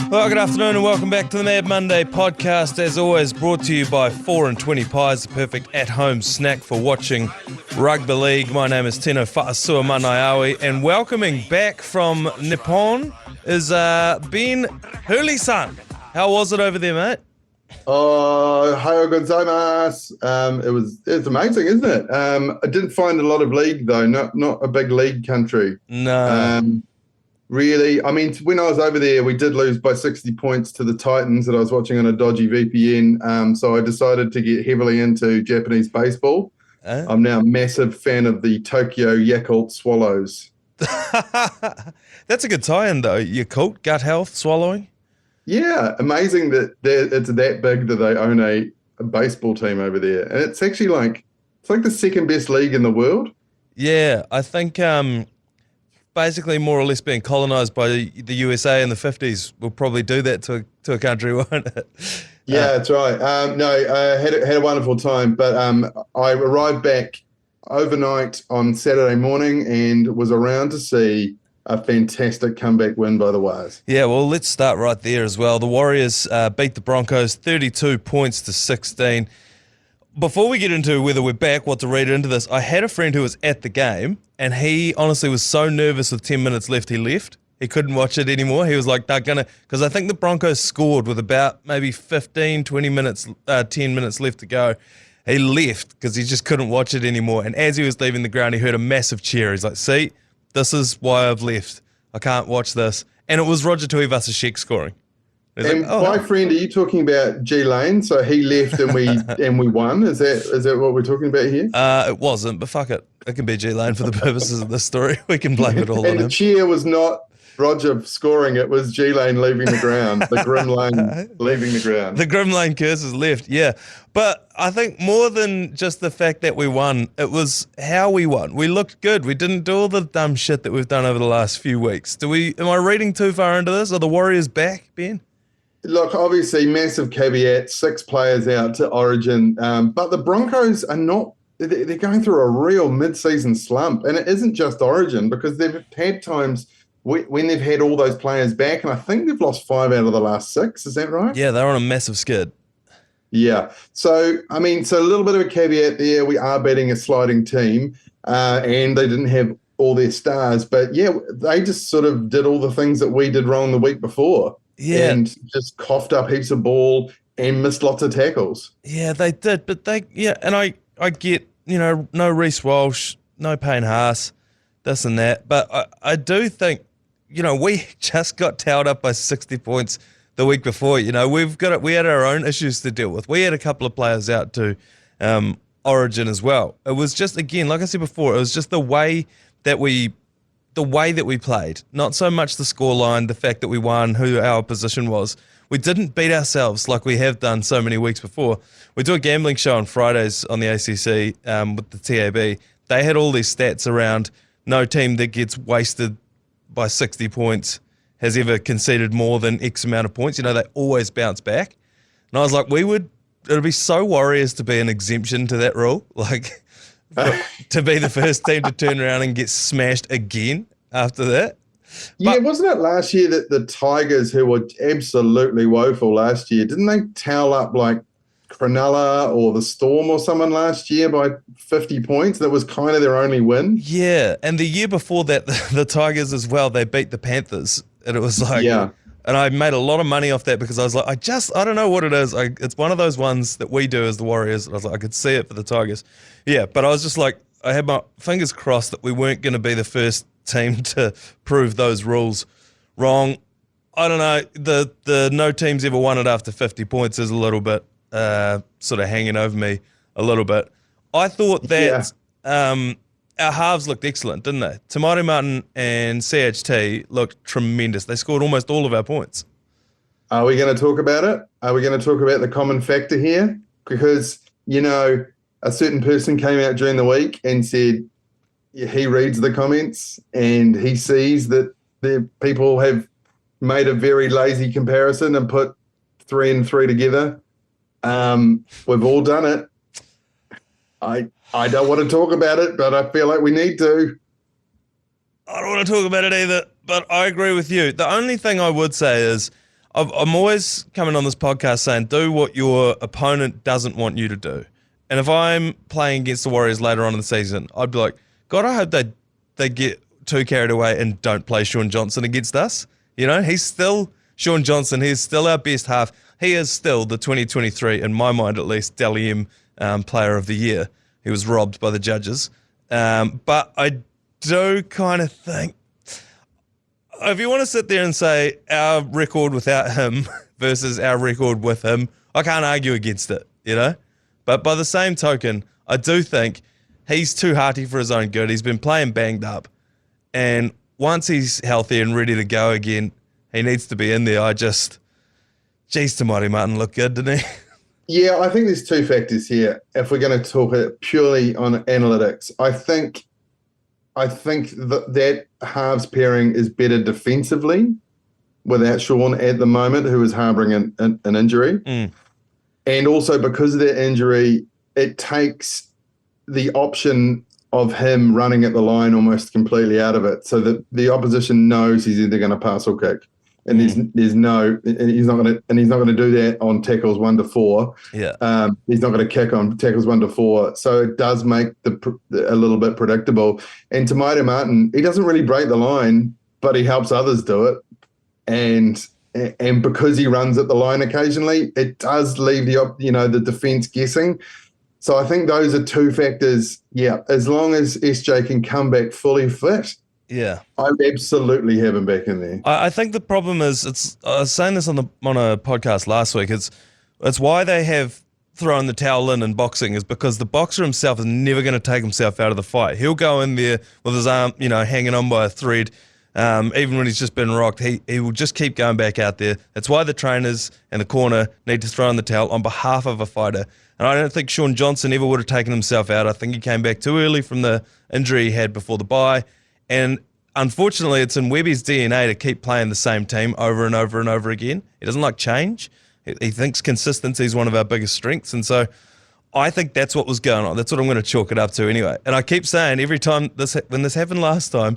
Well, good afternoon and welcome back to the Mad Monday podcast. As always, brought to you by 4 and 20 Pies, the perfect at-home snack for watching rugby league. My name is Tino Whaasua Manaia, and welcoming back from Nippon is Ben Hurley-san. How was it over there, mate? Oh, hayo gozaimasu. It's amazing, isn't it? I didn't find a lot of league though. Not a big league country. No. Really, I mean, when I was over there, we did lose by 60 points to the Titans that I was watching on a dodgy VPN. So I decided to get heavily into Japanese baseball. I'm now a massive fan of the Tokyo Yakult Swallows. That's a good tie-in, though. Yakult, gut health, swallowing. Yeah, amazing that it's that big that they own a baseball team over there. And it's actually it's like the second best league in the world. Yeah, I think basically more or less being colonized by the USA in the 50s will probably do that to a country, won't it? Yeah, that's right. No, I had a wonderful time, but I arrived back overnight on Saturday morning and was around to see a fantastic comeback win by the Wires. Yeah, well, let's start right there as well. The Warriors beat the Broncos 32 points to 16. Before we get into whether we're back, what to read into this, I had a friend who was at the game, and he honestly was so nervous with 10 minutes left, he left. He couldn't watch it anymore. He was like, they're going to, because I think the Broncos scored with about maybe 15, 20 minutes, 10 minutes left to go. He left because he just couldn't watch it anymore. And as he was leaving the ground, he heard a massive cheer. He's like, see, this is why I've left. I can't watch this. And it was Roger Tuivasa-Sheck scoring. And like, my friend, are you talking about G Lane? So he left and we won. Is that what we're talking about here? It wasn't, but fuck it. It can be G Lane for the purposes of this story. We can blame it all on him. And the cheer was not Roger scoring, it was G Lane leaving the ground. The Grim Lane leaving the ground. The Grim Lane curse is left, yeah. But I think more than just the fact that we won, it was how we won. We looked good. We didn't do all the dumb shit that we've done over the last few weeks. Am I reading too far into this? Are the Warriors back, Ben? Look, obviously, massive caveat, 6 players out to Origin. But the Broncos are not, they're going through a real mid-season slump. And it isn't just Origin, because they've had times when they've had all those players back, and I think they've lost 5 out of the last 6. Is that right? Yeah, they're on a massive skid. Yeah. So, I mean, a little bit of a caveat there. We are beating a sliding team, and they didn't have all their stars. But, yeah, they just sort of did all the things that we did wrong the week before. Yeah. And just coughed up heaps of ball and missed lots of tackles. Yeah, they did. But and I get, no Reece Walsh, no Payne Haas, this and that. But I do think, we just got towed up by 60 points the week before. We had our own issues to deal with. We had a couple of players out to Origin as well. It was just, again, like I said before, it was just the way that we played, not so much the scoreline, the fact that we won, who our position was. We didn't beat ourselves like we have done so many weeks before. We do a gambling show on Fridays on the ACC with the TAB. They had all these stats around no team that gets wasted by 60 points has ever conceded more than X amount of points. They always bounce back. And I was like, it'd be so Warriors to be an exemption to that rule. Like, to be the first team to turn around and get smashed again after that. Yeah, wasn't it last year that the Tigers, who were absolutely woeful last year, didn't they towel up like Cronulla or the Storm or someone last year by 50 points? That was kind of their only win. Yeah, and the year before that, the Tigers as well, they beat the Panthers. And it was like, yeah. And I made a lot of money off that because I was like, I don't know what it is. It's one of those ones that we do as the Warriors. And I was like, I could see it for the Tigers. Yeah, but I was just like, I had my fingers crossed that we weren't going to be the first team to prove those rules wrong. I don't know. The no teams ever won it after 50 points is a little bit sort of hanging over me a little bit. I thought that our halves looked excellent, didn't they? Tamari Martin and CHT looked tremendous. They scored almost all of our points. Are we going to talk about it? Are we going to talk about the common factor here? Because, a certain person came out during the week and said he reads the comments and he sees that the people have made a very lazy comparison and put 3 and 3 together. We've all done it. I don't want to talk about it, but I feel like we need to. I don't want to talk about it either, but I agree with you. The only thing I would say is I'm always coming on this podcast saying do what your opponent doesn't want you to do. And if I'm playing against the Warriors later on in the season, I'd be like, God, I hope they get too carried away and don't play Sean Johnson against us. You know, he's still Sean Johnson. He's still our best half. He is still the 2023, in my mind at least, Dally M Player of the Year. He was robbed by the judges. But I do kind of think, if you want to sit there and say our record without him versus our record with him, I can't argue against it, you know? But by the same token, I do think he's too hearty for his own good. He's been playing banged up. And once he's healthy and ready to go again, he needs to be in there. Geez, Tamati Martin looked good, didn't he? Yeah, I think there's two factors here. If we're going to talk it purely on analytics, I think that halves pairing is better defensively without Sean at the moment, who is harbouring an injury. And also because of that injury, it takes the option of him running at the line almost completely out of it, so that the opposition knows he's either going to pass or kick. And he's not going to do that on tackles 1 to 4. Yeah. He's not going to kick on tackles 1 to 4. So it does make a little bit predictable. And Tamati Martin, he doesn't really break the line, but he helps others do it. And because he runs at the line occasionally, it does leave the defense guessing. So I think those are two factors. Yeah, as long as SJ can come back fully fit. Yeah, I absolutely have him back in there. I think the problem is, I was saying this on a podcast last week, it's why they have thrown the towel in boxing, is because the boxer himself is never going to take himself out of the fight. He'll go in there with his arm, hanging on by a thread. Even when he's just been rocked, he will just keep going back out there. That's why the trainers and the corner need to throw in the towel on behalf of a fighter. And I don't think Sean Johnson ever would have taken himself out. I think he came back too early from the injury he had before the bye. And unfortunately, it's in Webby's DNA to keep playing the same team over and over and over again. He doesn't like change. He thinks consistency is one of our biggest strengths. And so I think that's what was going on. That's what I'm going to chalk it up to anyway. And I keep saying every time when this happened last time,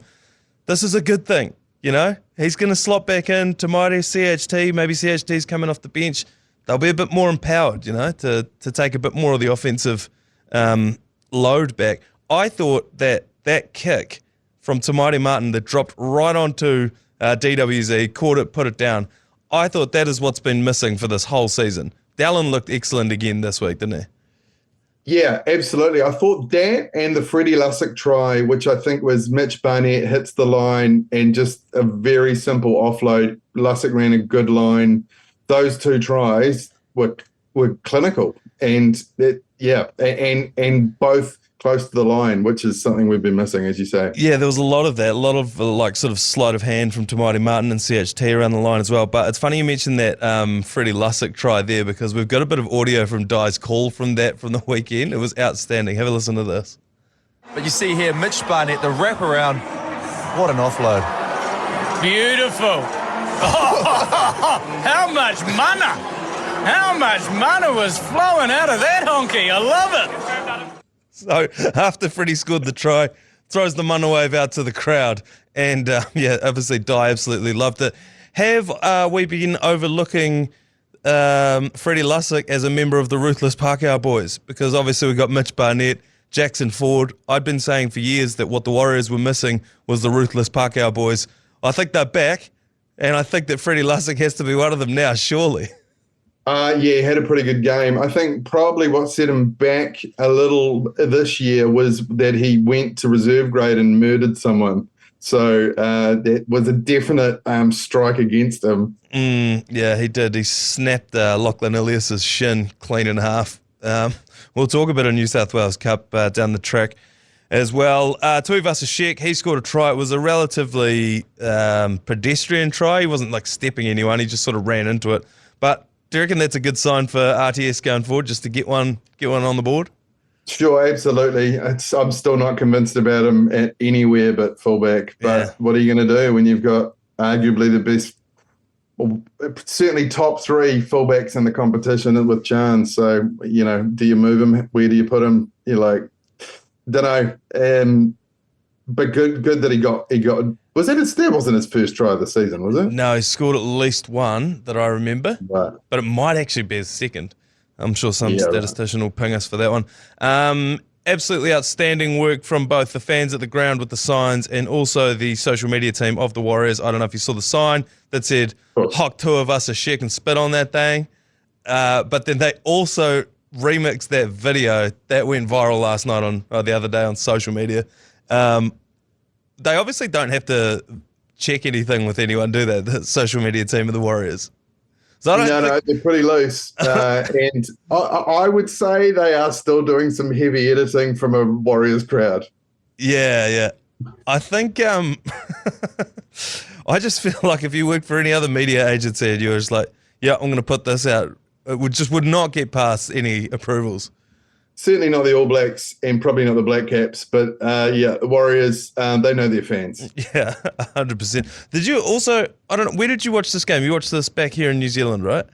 this is a good thing. He's going to slot back in Tamati, CHT. Maybe CHT's coming off the bench. They'll be a bit more empowered, to take a bit more of the offensive load back. I thought that kick from Tamati Martin that dropped right onto DWZ, caught it, put it down. I thought that is what's been missing for this whole season. Dallin looked excellent again this week, didn't he? Yeah, absolutely. I thought that and the Freddie Lussick try, which I think was Mitch Barnett hits the line and just a very simple offload. Lussick ran a good line. Those two tries were clinical, and both close to the line, which is something we've been missing, as you say. Yeah, there was a lot of that, a lot of sort of sleight of hand from Tamati Martin and CHT around the line as well. But it's funny you mentioned that Freddie Lussick try there, because we've got a bit of audio from Dai's call from the weekend. It was outstanding. Have a listen to this. But you see here, Mitch Barnett, the wraparound, what an offload. Beautiful. How much mana? How much mana was flowing out of that honky? I love it. So after Freddie scored the try, throws the mana wave out to the crowd. And obviously Dai absolutely loved it. Have we been overlooking Freddie Lussick as a member of the Ruthless Pākehā Boys? Because obviously we've got Mitch Barnett, Jackson Ford. I'd been saying for years that what the Warriors were missing was the Ruthless Pākehā Boys. I think they're back, and I think that Freddie Lussick has to be one of them now, surely. He had a pretty good game. I think probably what set him back a little this year was that he went to reserve grade and murdered someone. So that was a definite strike against him. Yeah, he did. He snapped Lachlan Ilias's shin clean in half. We'll talk a bit of New South Wales Cup down the track as well. Tui Vasashek, he scored a try. It was a relatively pedestrian try. He wasn't stepping anyone. He just sort of ran into it. But do you reckon that's a good sign for RTS going forward, just to get one on the board? Sure, absolutely. I'm still not convinced about him at anywhere but fullback. But What are you going to do when you've got arguably the best certainly top 3 fullbacks in the competition with Chance. So, do you move him? Where do you put him? You're like, don't know. But good that he got. Was that wasn't his first try of the season, was it? No, he scored at least one that I remember, Right. but it might actually be his second. I'm sure some statistician will ping us for that one. Absolutely outstanding work from both the fans at the ground with the signs and also the social media team of the Warriors. I don't know if you saw the sign that said, "Hock 2 of us a shake and spit on that thing." But then they also remixed that video that went viral last night the other day on social media. They obviously don't have to check anything with anyone, do they? The social media team of the Warriors. So No, they're pretty loose. And I would say they are still doing some heavy editing from a Warriors crowd. Yeah. I think I just feel like if you worked for any other media agency and you were just like, yeah, I'm going to put this out, it would not get past any approvals. Certainly not the All Blacks and probably not the Black Caps, but the Warriors, they know their fans. Yeah, 100%. Did you also, I don't know, where did you watch this game? You watched this back here in New Zealand, right?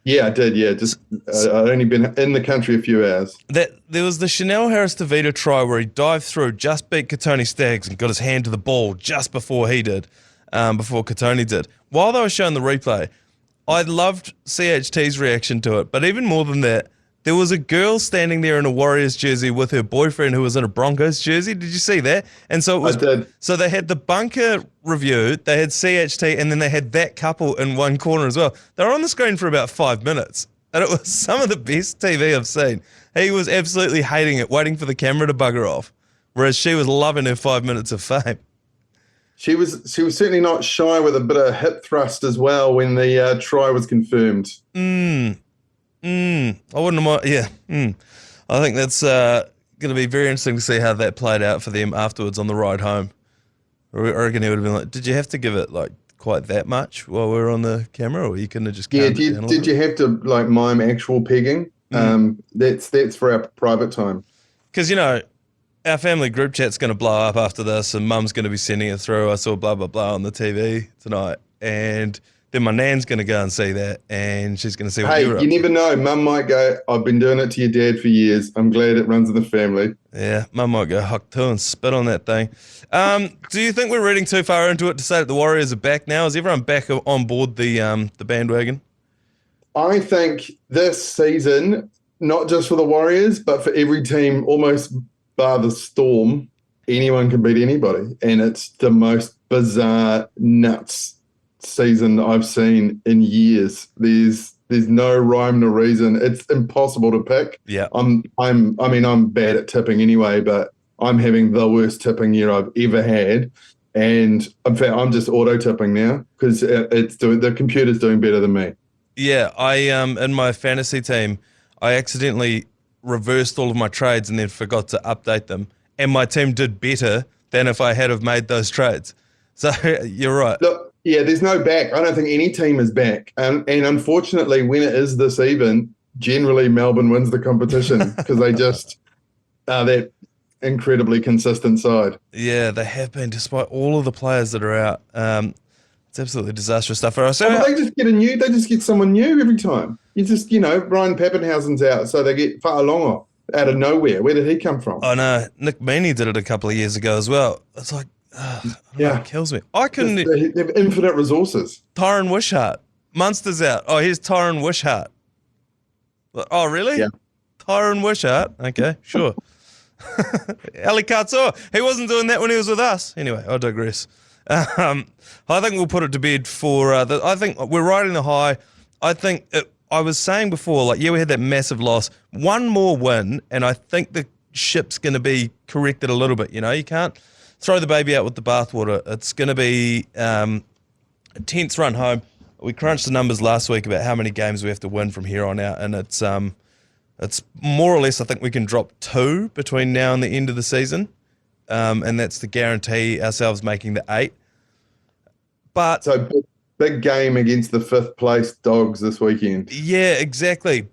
Yeah, I did, yeah. Just I'd only been in the country a few hours. There was the Chanel Harris-Tavita try where he dived through, just beat Katoni Staggs and got his hand to the ball just before he did, before Katoni did. While they were showing the replay, I loved CHT's reaction to it, but even more than that, there was a girl standing there in a Warriors jersey with her boyfriend who was in a Broncos jersey. Did you see that? And so it was. I did. So they had the bunker review, they had CHT, and then they had that couple in one corner as well. They were on the screen for about 5 minutes, and it was some of the best TV I've seen. He was absolutely hating it, waiting for the camera to bugger off, whereas she was loving her 5 minutes of fame. She was certainly not shy with a bit of hip thrust as well when the try was confirmed. I wouldn't mind. Yeah. I think that's going to be very interesting to see how that played out for them afterwards on the ride home. I reckon he would have been like, did you have to give it like quite that much while we were on the camera, or you couldn't have just did you have to like mime actual pegging? That's for our private time. Because, our family group chat's going to blow up after this and Mum's going to be sending it through. I saw blah, blah, blah on the TV tonight. And then my nan's going to go and see that, and she's going to see what you're up to. You never know. Mum might go, I've been doing it to your dad for years. I'm glad it runs in the family. Yeah, Mum might go Hock 2 and spit on that thing. Do you think we're reading too far into it to say that the Warriors are back now? Is everyone back on board the bandwagon? I think this season, not just for the Warriors, but for every team, almost bar the Storm, anyone can beat anybody. And it's the most bizarre, nuts season I've seen in years. There's no rhyme nor reason. It's impossible to pick. Yeah. I'm bad at tipping anyway, but I'm having the worst tipping year I've ever had. And in fact, I'm just auto tipping now because the computer's doing better than me. Yeah, I in my fantasy team, I accidentally reversed all of my trades and then forgot to update them, and my team did better than if I had have made those trades. So you're right. Look, yeah, there's no back. I don't think any team is back. And unfortunately, when it is this even, generally Melbourne wins the competition because they just are that incredibly consistent side. Yeah, they have been, despite all of the players that are out. It's absolutely disastrous stuff for us. They just get someone new every time. You just, Ryan Pappenhausen's out, so they get Fa'alonga out of nowhere. Where did he come from? I know. Nick Meaney did it a couple of years ago as well. It's like, it kills me. I couldn't. They have infinite resources. Tyron Wishart. Munster's out. Oh, here's Tyron Wishart. Oh, really? Yeah. Tyron Wishart. Okay, sure. Ali Katsoa. He wasn't doing that when he was with us. Anyway, I digress. I think we'll put it to bed for. I think we're riding the high. I think I was saying before, we had that massive loss. One more win, and I think the ship's going to be corrected a little bit. You can't throw the baby out with the bathwater. It's going to be a tense run home. We crunched the numbers last week about how many games we have to win from here on out, and it's more or less. I think we can drop 2 between now and the end of the season. And that's to guarantee ourselves making the 8. But so big game against the 5th place Dogs this weekend. Yeah, exactly.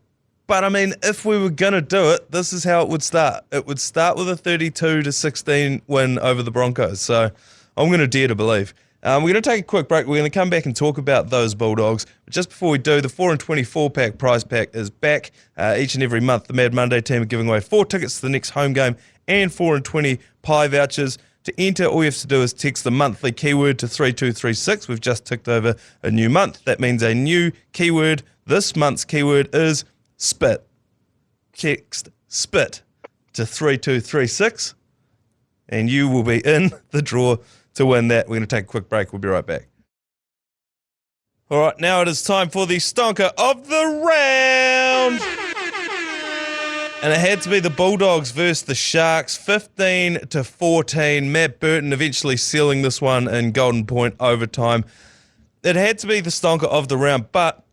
But if we were going to do it, this is how it would start. It would start with a 32-16 win over the Broncos. So I'm going to dare to believe. We're going to take a quick break. We're going to come back and talk about those Bulldogs. But just before we do, the 4 and 24 pack prize pack is back. Each and every month, the Mad Monday team are giving away 4 tickets to the next home game and 4 and 20 pie vouchers. To enter, all you have to do is text the monthly keyword to 3236. We've just ticked over a new month. That means a new keyword. This month's keyword is spit. Text spit to 3236, and you will be in the draw to win that. We're going to take a quick break. We'll be right back. All right, now it is time for the Stonka of the Round. And it had to be the Bulldogs versus the Sharks, 15-14. Matt Burton eventually sealing this one in Golden Point overtime. It had to be the Stonka of the Round, but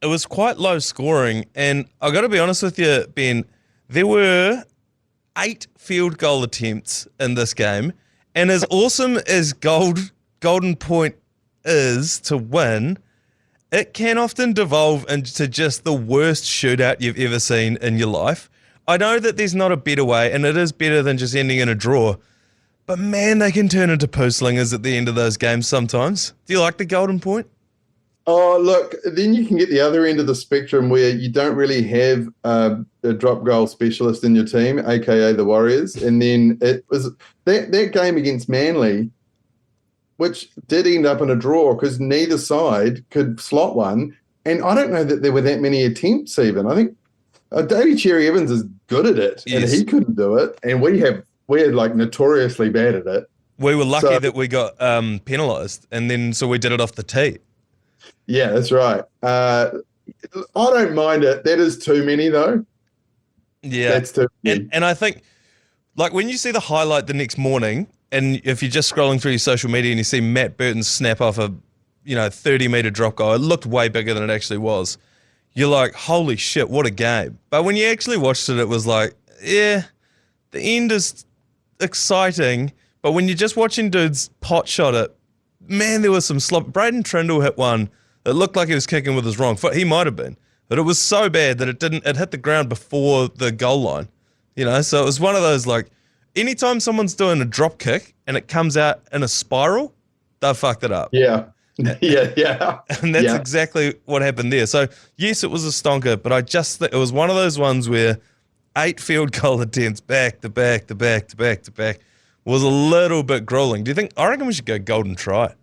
it was quite low scoring. And I got to be honest with you, Ben, there were 8 field goal attempts in this game. And as awesome as Golden Point is to win, it can often devolve into just the worst shootout you've ever seen in your life. I know that there's not a better way, and it is better than just ending in a draw. But man, they can turn into poo slingers at the end of those games sometimes. Do you like the Golden Point? Oh, look, then you can get the other end of the spectrum where you don't really have a drop goal specialist in your team, aka the Warriors. And then it was that game against Manly, which did end up in a draw because neither side could slot one. And I don't know that there were that many attempts even. I think Davey Cherry Evans is good at it, and he couldn't do it. And we're like notoriously bad at it. We were lucky that we got penalised, and then so we did it off the tee. Yeah, that's right. I don't mind it. That is too many, though. Yeah. That's too many. And I think, like, when you see the highlight the next morning, and if you're just scrolling through your social media and you see Matt Burton snap off a, 30-metre drop goal, it looked way bigger than it actually was. You're like, holy shit, what a game. But when you actually watched it, it was like, yeah, the end is exciting, but when you're just watching dudes pot shot it, man, there was some slop. Braden Trindle hit one that looked like he was kicking with his wrong foot. He might have been, but it was so bad that it hit the ground before the goal line, so it was one of those, like, anytime someone's doing a drop kick and it comes out in a spiral, they've fucked it up. Yeah. Yeah. And that's exactly what happened there. So, yes, it was a stonker, but I just think it was one of those ones where 8 field goal attempts back to back to back to back to back was a little bit grueling. I reckon we should go golden try.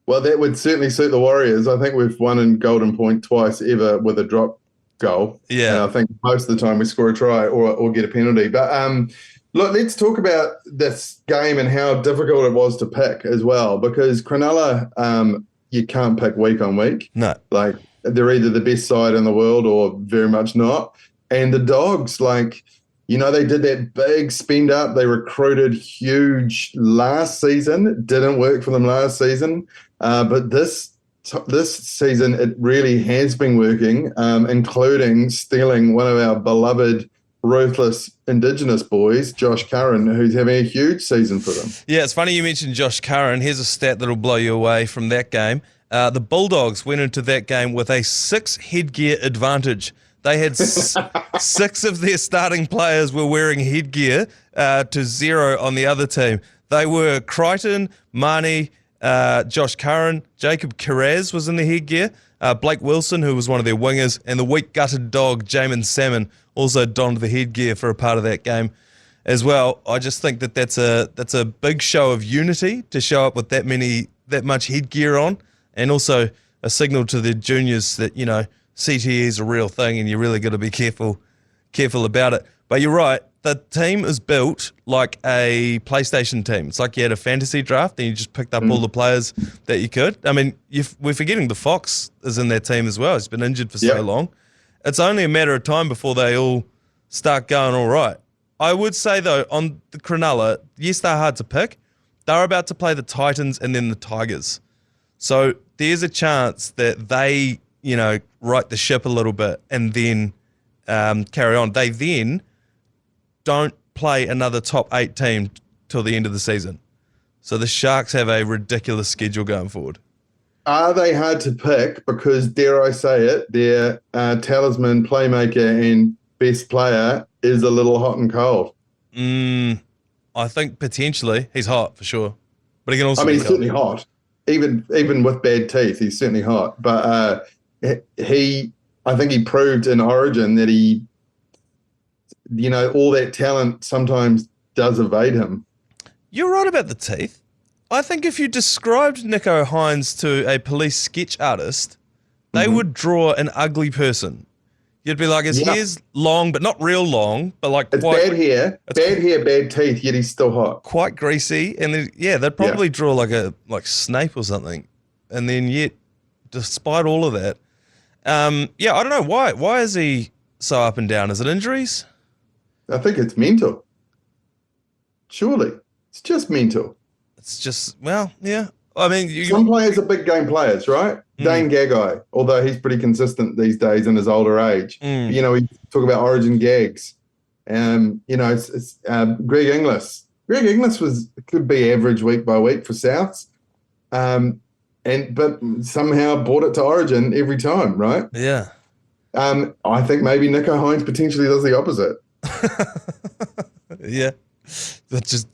Well, that would certainly suit the Warriors. I think we've won in Golden Point twice ever with a drop goal. Yeah. And I think most of the time we score a try or get a penalty. But look, let's talk about this game and how difficult it was to pick as well, because Cronulla, you can't pick week on week. No. Like, they're either the best side in the world or very much not. And the Dogs, like, they did that big spend up. They recruited huge last season. It didn't work for them last season. But this season, it really has been working, including stealing one of our beloved, ruthless Indigenous boys, Josh Curran, who's having a huge season for them. Yeah, it's funny you mentioned Josh Curran. Here's a stat that'll blow you away from that game. The Bulldogs went into that game with a 6 headgear advantage. They had 6 of their starting players were wearing headgear to 0 on the other team. They were Crichton, Marnie, Josh Curran, Jacob Kiraz was in the headgear, Blake Wilson, who was one of their wingers, and the weak-gutted dog, Jamin Salmon, also donned the headgear for a part of that game as well. I just think that's a big show of unity to show up with that much headgear on, and also a signal to the juniors that, CTE is a real thing and you really got to be careful about it. But you're right, the team is built like a PlayStation team. It's like you had a fantasy draft and you just picked up all the players that you could. I mean, we're forgetting the Fox is in that team as well. He's been injured for so long. It's only a matter of time before they all start going all right. I would say, though, on the Cronulla, yes, they're hard to pick. They're about to play the Titans and then the Tigers. So there's a chance that they, right the ship a little bit and then carry on. They then don't play another top 8 team till the end of the season. So the Sharks have a ridiculous schedule going forward. Are they hard to pick? Because, dare I say it, their talisman, playmaker and best player is a little hot and cold. I think potentially he's hot for sure. but he can also. I mean, be he's certainly hot. Even with bad teeth, he's certainly hot. But I think he proved in Origin that he, all that talent sometimes does evade him. You're right about the teeth. I think if you described Nico Hines to a police sketch artist, they would draw an ugly person. You'd be like, his hair's long, but not real long, but like it's bad hair, bad teeth, yet he's still hot. Quite greasy, and then, they'd probably draw like Snape or something, and then yet, despite all of that, I don't know why is he so up and down? Is it injuries? I think it's mental. Surely, it's just mental. It's just I mean, some players are big game players, right? Dane Gagai, although he's pretty consistent these days in his older age. We talk about Origin gags. It's Greg Inglis. Greg Inglis could be average week by week for Souths, but somehow brought it to Origin every time, right? Yeah. I think maybe Nico Hines potentially does the opposite. Yeah. That's just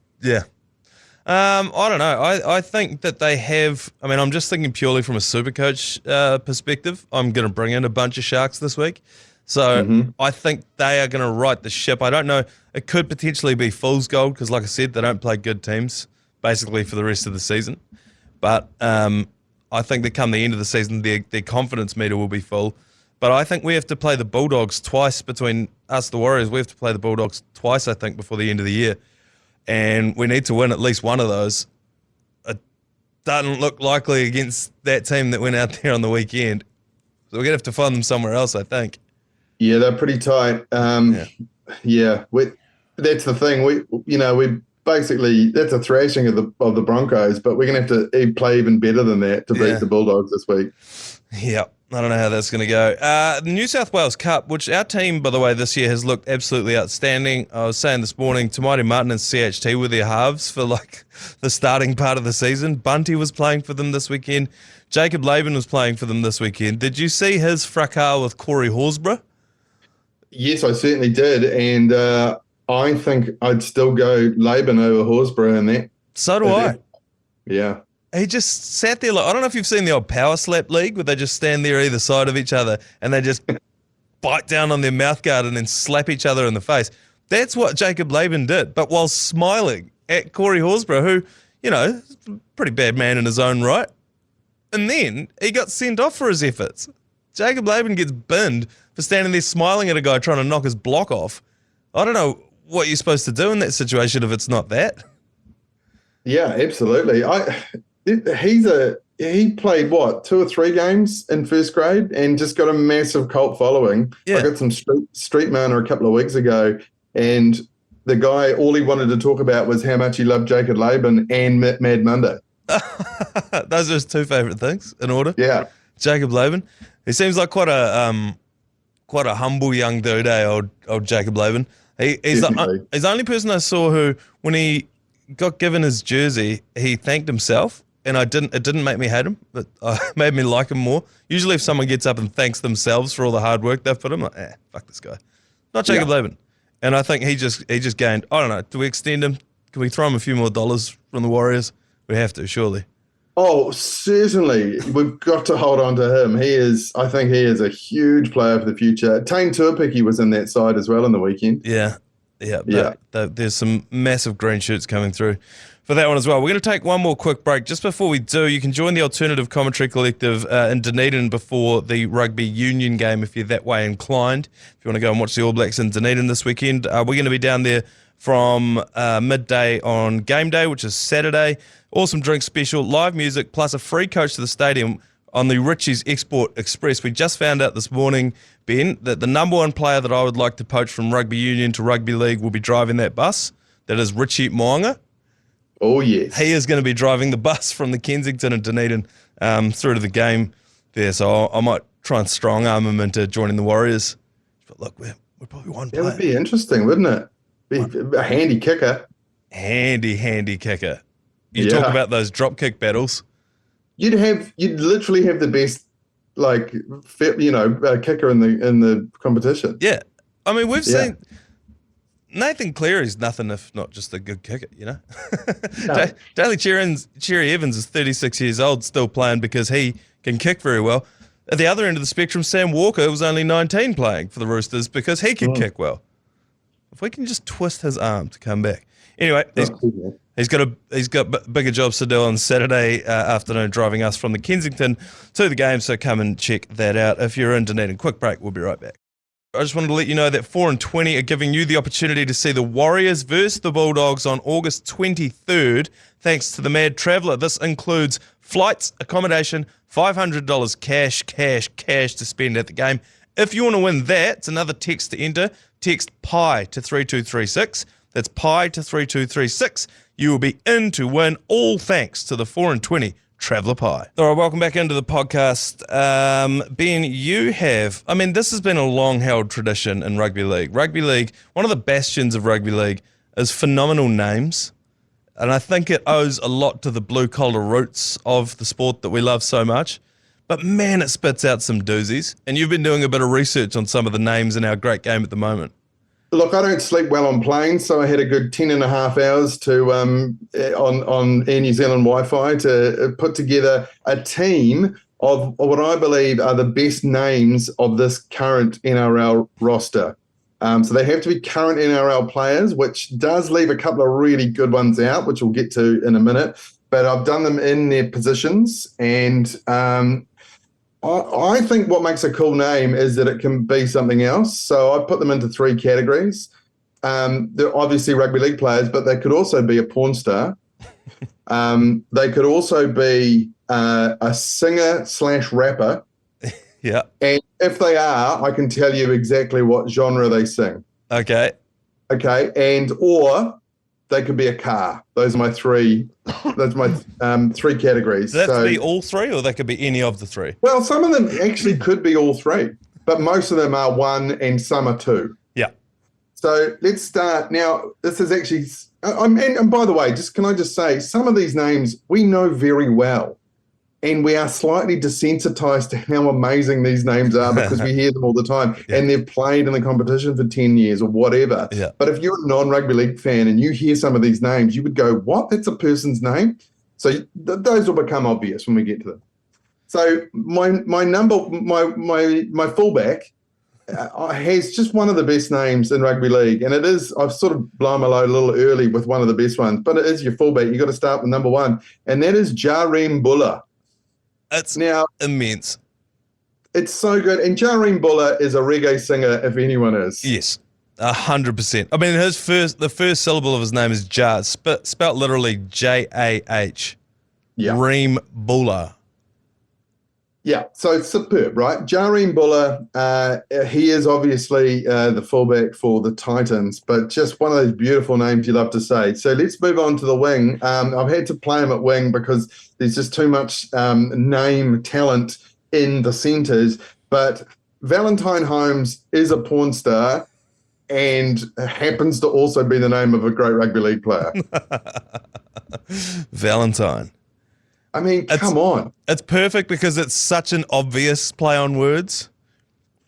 I don't know. I think that they have. I mean, I'm just thinking purely from a Supercoach perspective. I'm going to bring in a bunch of Sharks this week. So I think they are going to right the ship. I don't know. It could potentially be fool's gold because, like I said, they don't play good teams basically for the rest of the season. But I think that come the end of the season, their confidence meter will be full. But I think we have to play the Bulldogs twice between us, the Warriors. We have to play the Bulldogs twice, I think, before the end of the year. And we need to win at least one of those. It doesn't look likely against that team that went out there on the weekend. So we're going to have to find them somewhere else, I think. Yeah, they're pretty tight. That's the thing. We basically, that's a thrashing of the Broncos, but we're going to have to play even better than that to beat the Bulldogs this week. Yeah. I don't know how that's going to go. The New South Wales Cup, which our team, by the way, this year has looked absolutely outstanding. I was saying this morning, Tamati Martin and CHT were their halves for like the starting part of the season. Bunty was playing for them this weekend. Jacob Laban was playing for them this weekend. Did you see his fracas with Corey Horsburgh? Yes, I certainly did. And I think I'd still go Laban over Horsburgh in that. So do I. Yeah. He just sat there like, I don't know if you've seen the old Power Slap League where they just stand there either side of each other and they just bite down on their mouth guard and then slap each other in the face. That's what Jacob Laban did, but while smiling at Corey Horsburgh, who, is a pretty bad man in his own right. And then he got sent off for his efforts. Jacob Laban gets binned for standing there smiling at a guy trying to knock his block off. I don't know what you're supposed to do in that situation if it's not that. Yeah, absolutely. He played 2 or 3 games in first grade and just got a massive cult following. Yeah. I got some street manner a couple of weeks ago, and the guy, all he wanted to talk about was how much he loved Jacob Laban and Mad Monday. Those are his 2 favourite things in order. Yeah. Jacob Laban. He seems like quite a humble young dude, old Jacob Laban. He's the only person I saw who, when he got given his jersey, he thanked himself. And it didn't make me hate him, but made me like him more. Usually if someone gets up and thanks themselves for all the hard work they've put in, I'm like, fuck this guy. Not Jacob Laban. And I think he just gained, I don't know, do we extend him? Can we throw him a few more dollars from the Warriors? We have to, surely. Oh, certainly. We've got to hold on to him. I think he is a huge player for the future. Tane Tuapiki was in that side as well in the weekend. Yeah. There's some massive green shoots coming through for that one as well. We're going to take one more quick break. Just before we do, you can join the Alternative Commentary Collective in Dunedin before the rugby union game if you're that way inclined. If you want to go and watch the All Blacks in Dunedin this weekend, we're going to be down there from midday on game day, which is Saturday. Awesome drink special, live music, plus a free coach to the stadium on the Richie's Export Express. We just found out this morning, Ben, that the number one player that I would like to poach from rugby union to rugby league will be driving that bus. That is Richie Moanga. Oh, yes. He is going to be driving the bus from the Kensington and Dunedin through to the game there. So I might try and strong arm him into joining the Warriors. But look, we're probably one player. That would be interesting, wouldn't it? Be a handy kicker. Handy kicker. You talk about those drop kick battles. You'd literally have the best, kicker in the competition. Yeah. I mean, we've seen Nathan Cleary's nothing if not just a good kicker, you know? No. Daly Cherry Evans is 36 years old, still playing because he can kick very well. At the other end of the spectrum, Sam Walker was only 19 playing for the Roosters because he could kick well. If we can just twist his arm to come back. Anyway, he's got bigger jobs to do on Saturday afternoon, driving us from the Kensington to the game, so come and check that out if you're in Dunedin. Quick break, we'll be right back. I just wanted to let you know that 4 and 20 are giving you the opportunity to see the Warriors versus the Bulldogs on August 23rd, thanks to the Mad Traveller. This includes flights, accommodation, $500 cash to spend at the game. If you want to win that, it's another text to enter. Text PI to 3236. That's PI to 3236. You will be in to win, all thanks to the 4 and 20 Traveller Pie. All right, welcome back into the podcast. Ben, this has been a long-held tradition in rugby league. Rugby league, one of the bastions of rugby league is phenomenal names. And I think it owes a lot to the blue-collar roots of the sport that we love so much. But man, it spits out some doozies. And you've been doing a bit of research on some of the names in our great game at the moment. Look, I don't sleep well on planes, so I had a good 10 and a half hours to on Air New Zealand Wi-Fi to put together a team of what I believe are the best names of this current NRL roster. So they have to be current NRL players, which does leave a couple of really good ones out, which we'll get to in a minute. But I've done them in their positions, and I think what makes a cool name is that it can be something else. So I put them into 3 categories. They're obviously rugby league players, but they could also be a porn star. They could also be a singer/rapper. Yeah. And if they are, I can tell you exactly what genre they sing. Okay. Or they could be a car. Those are my 3. That's my 3 categories. Does that have to be all 3, or they could be any of the 3? Well, some of them actually could be all 3, but most of them are 1 and some are 2. Yeah. So let's start now. This is actually, and by the way, can I just say, some of these names we know very well, and we are slightly desensitized to how amazing these names are because we hear them all the time, and they've played in the competition for 10 years or whatever. Yeah. But if you're a non-rugby league fan and you hear some of these names, you would go, what? That's a person's name? So those will become obvious when we get to them. So my fullback has just one of the best names in rugby league, and it is, I've sort of blown my load a little early with one of the best ones, but it is your fullback. You've got to start with number 1, and that is Jareen Buller. It's now immense. It's so good. And Jareen Buller is a reggae singer, if anyone is. Yes, 100%. I mean, the first syllable of his name is Jar, spelt literally J-A-H. Yeah. Reem Buller. Yeah, so it's superb, right? Jareen Buller, he is obviously the fullback for the Titans, but just one of those beautiful names you love to say. So let's move on to the wing. I've had to play him at wing because there's just too much name talent in the centres, but Valentine Holmes is a porn star and happens to also be the name of a great rugby league player. Valentine. I mean, come on. It's perfect because it's such an obvious play on words,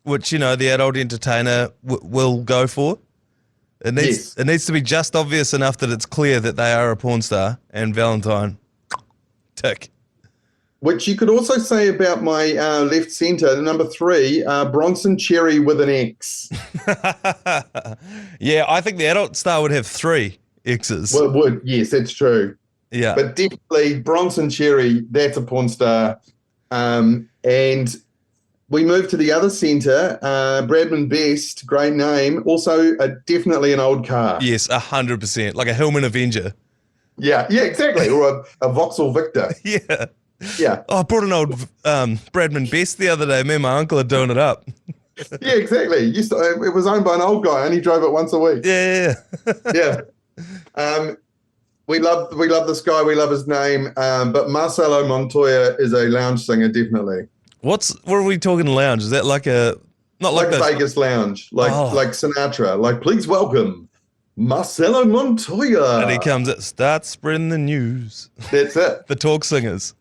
which, the adult entertainer will go for. It needs to be just obvious enough that it's clear that they are a porn star, and Valentine, tick. Which you could also say about my left centre, number 3, Bronson Cherry with an X. Yeah, I think the adult star would have 3 X's. Well, it would. Yes, that's true. Yeah. But definitely Bronson Cherry, that's a porn star. And we move to the other centre, Bradman Best, great name. Also definitely an old car. Yes, 100%. Like a Hillman Avenger. Yeah, exactly. Or a Vauxhall Victor. Yeah. Yeah. Oh, I brought an old Bradman Best the other day. Me and my uncle are doing it up. Yeah, exactly. It was owned by an old guy, and he drove it once a week. Yeah. Yeah. We love this guy. We love his name. But Marcelo Montoya is a lounge singer, definitely. What are we talking lounge? Is that like a Vegas lounge, like Sinatra? Like, please welcome Marcelo Montoya. And he comes, it starts spreading the news. That's it. The talk singers.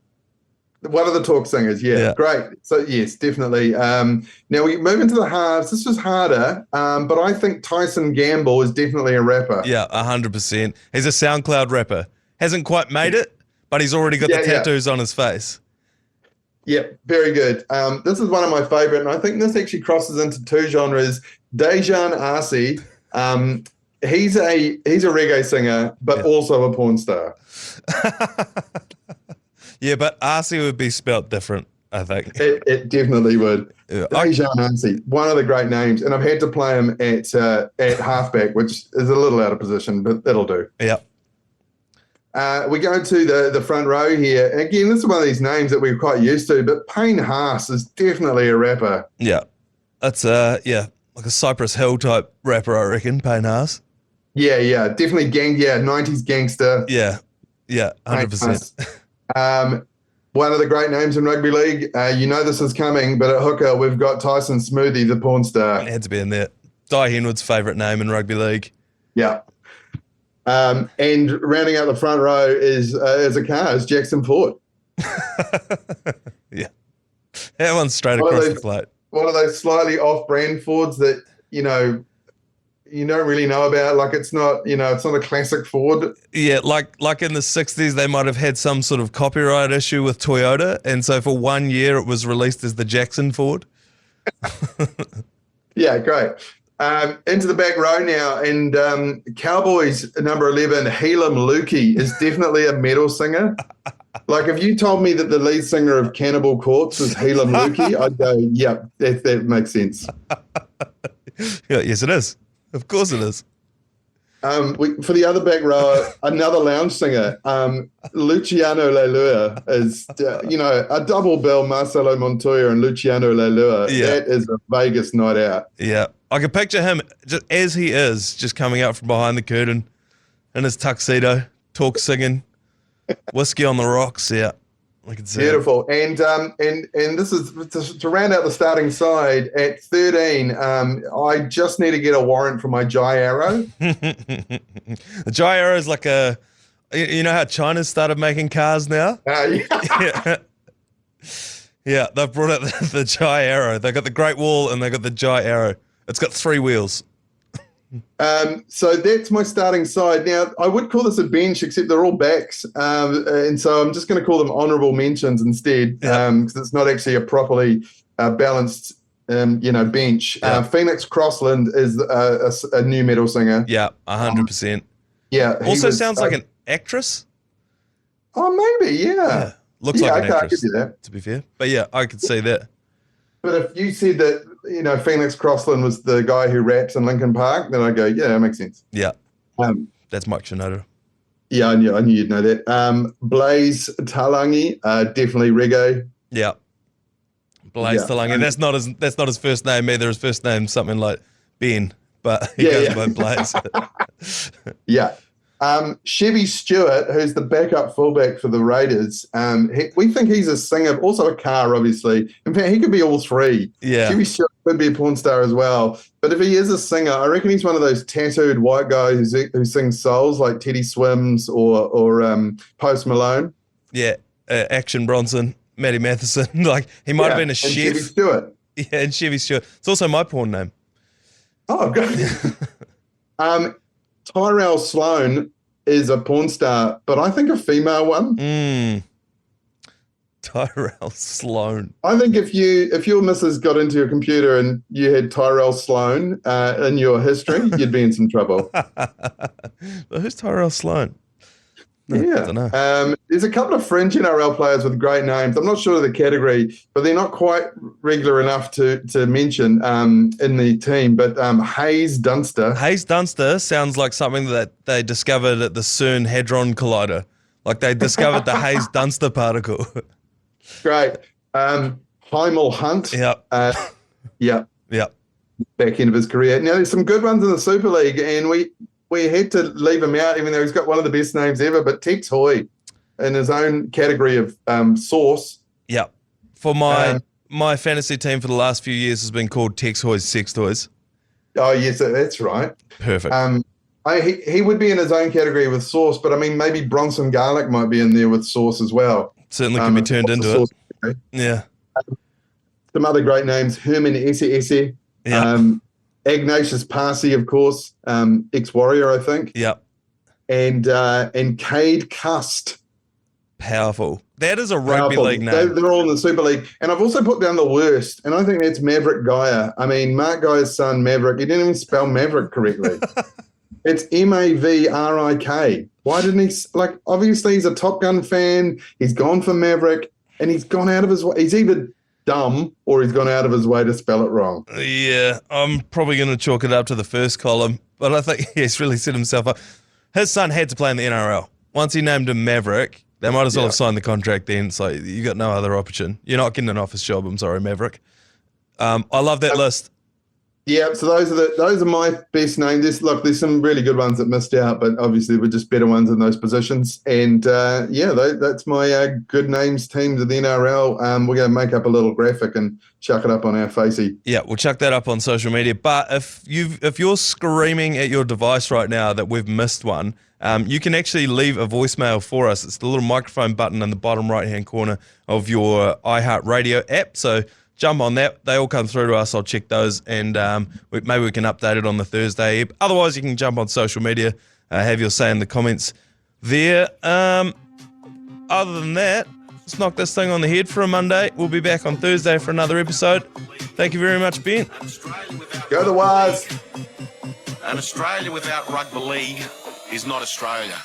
One of the talk singers, Yeah. Great. So, yes, definitely. Now, we move into the halves. This was harder, but I think Tyson Gamble is definitely a rapper. Yeah, 100%. He's a SoundCloud rapper. Hasn't quite made it, but he's already got the tattoos on his face. Yeah, very good. This is one of my favorite, and I think this actually crosses into two genres. Dejan Arce, he's a reggae singer, but also a porn star. Yeah, but Arce would be spelt different, I think. It definitely would. Yeah. Dejan Arce, one of the great names, and I've had to play him at halfback, which is a little out of position, but it'll do. Yeah. We go to the front row here. Again, this is one of these names that we're quite used to, but Payne Haas is definitely a rapper. Yeah. That's, like a Cypress Hill type rapper, I reckon, Payne Haas. Yeah, definitely 90s gangster. Yeah, 100%. One of the great names in rugby league. You know this is coming, but at hooker, we've got Tyson Smoothie, the porn star. It had to be in there. Di Henwood's favourite name in rugby league. Yeah. And rounding out the front row is Jackson Ford. Yeah. That one's straight across the plate. One of those slightly off-brand Fords that, you don't really know about. Like it's not a classic Ford. Yeah, like in the 60s, they might have had some sort of copyright issue with Toyota. And so for 1 year, it was released as the Jackson Ford. Yeah, great. Into the back row now, and Cowboys number 11, Helam Lukey, is definitely a metal singer. Like if you told me that the lead singer of Cannibal Corpse was Helam Lukey, I'd go, yep, that makes sense. Yeah, yes, it is. Of course it is. For the other back row, another lounge singer, Luciano Leilua is, a double bill, Marcelo Montoya and Luciano Leilua. Yeah. That is a Vegas night out. Yeah. I can picture him just as he is, just coming out from behind the curtain in his tuxedo, singing, whiskey on the rocks. Yeah. I can see Beautiful. And this is to round out the starting side at 13. I just need to get a warrant for my Jai Arrow. The Jai Arrow is like you know how China's started making cars now? Yeah. Yeah, they've brought out the Jai Arrow. They got the Great Wall and they got the Jai Arrow. It's got 3 wheels. So that's my starting side. Now, I would call this a bench, except they're all backs. And so I'm just going to call them honourable mentions instead, because it's not actually a properly balanced, bench. Yeah. Phoenix Crossland is a new metal singer. Yeah, 100%. Yeah. Also sounds like an actress. Oh, maybe, yeah. Looks like an I actress, could do that. to be fair. But yeah, I could see that. But if you said that, Phoenix Crossland was the guy who raps in Linkin Park, then I'd go, yeah, that makes sense. Yeah. That's Mike Shinoda. Yeah, I knew you'd know that. Blaze Talangi, definitely reggae. Yeah. Blaze Talangi. That's not his first name either. His first name's something like Ben, but he goes by Blaze. Yeah. Chevy Stewart, who's the backup fullback for the Raiders, we think he's a singer, also a car, obviously. In fact, he could be all three. Yeah. Chevy Stewart could be a porn star as well. But if he is a singer, I reckon he's one of those tattooed white guys who sings souls like Teddy Swims or Post Malone. Yeah. Action Bronson, Matty Matheson. Like, he might have been a chef. Chevy Stewart. Yeah, and Chevy Stewart. It's also my porn name. Oh, good. Tyrell Sloan is a porn star, but I think a female one. Tyrell Sloan. I think if your missus got into your computer and you had Tyrell Sloan in your history, you'd be in some trouble. But who's Tyrell Sloan? Yeah. I don't know. There's a couple of fringe NRL players with great names. I'm not sure of the category, but they're not quite regular enough to mention in the team. But Hayes Dunster. Hayes Dunster sounds like something that they discovered at the CERN Hadron Collider. Like they discovered the Hayes Dunster particle. Great. Heimel Hunt. Yep. Yeah. Yep. Back end of his career. Now, there's some good ones in the Super League, and we had to leave him out, even though he's got one of the best names ever. But Tex Hoy, in his own category of sauce. Yep. For my fantasy team for the last few years has been called Tex Hoy's Sex Toys. Oh, yes, that's right. Perfect. He would be in his own category with sauce, but I mean, maybe Bronson Garlic might be in there with sauce as well. Certainly can be turned into it. Yeah. Some other great names: Herman Esse, Ignatius Parsi, of course, ex-Warrior, I think. Yep. And Cade Cust. Powerful. That is a rugby league name. They're all in the Super League. And I've also put down the worst, and I think that's Maverick Gaia. I mean, Mark Gaia's son, Maverick, he didn't even spell Maverick correctly. It's Mavrik. Why didn't he, obviously he's a Top Gun fan. He's gone for Maverick, and he's gone out of his way. He's either dumb or he's gone out of his way to spell it wrong. Yeah, I'm probably going to chalk it up to the first column, but I think he's really set himself up. His son had to play in the NRL. Once he named him Maverick, they might as well have signed the contract then, so you got no other option. You're not getting an office job, I'm sorry, Maverick. I love that list. Yeah, so those are my best names. There's some really good ones that missed out, but obviously we're just better ones in those positions. And that's my good names teams of the NRL. We're going to make up a little graphic and chuck it up on our facey. Yeah, we'll chuck that up on social media. But if you're screaming at your device right now that we've missed one, you can actually leave a voicemail for us. It's the little microphone button in the bottom right-hand corner of your iHeartRadio app. So jump on that. They all come through to us. I'll check those, and maybe we can update it on the Thursday. Otherwise, you can jump on social media, have your say in the comments there. Other than that, let's knock this thing on the head for a Monday. We'll be back on Thursday for another episode. Thank you very much, Ben. Go the Wires. And Australia without rugby league is not Australia.